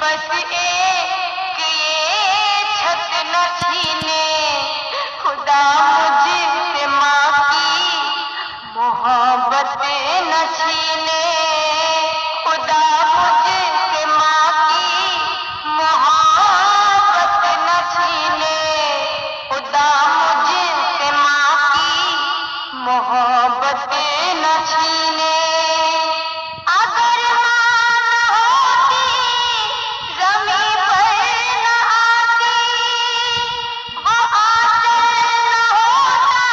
बस एक ये छत न छीने, खुदा मुझसे माँ की मोहब्बत न छीने, खुदा मुझसे माँ की मोहब्बत न छीने, खुदा मुझसे माँ की मोहब्बत न छीने। अगर माँ न होती, ज़मीं पर न आती, वो आंचल न होता,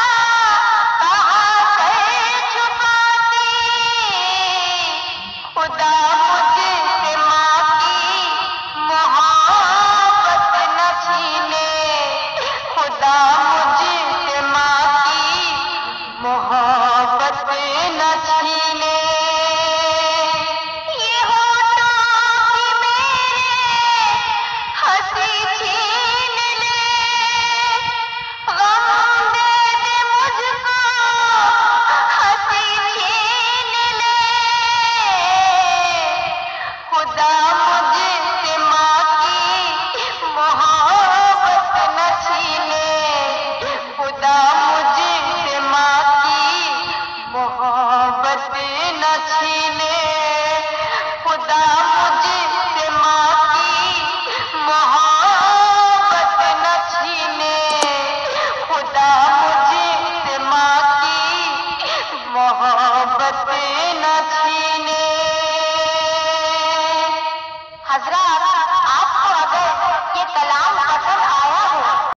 कहाँ सर छुपाती, खुदा मुझसे माँ की मोहब्बत न छीने, खुदा मुझसे माँ की मोहब्बत न छीने। ये होठों की मेरे हंसी छीन ले, गम दे दे मुझको, हंसी छीन ले, खुदा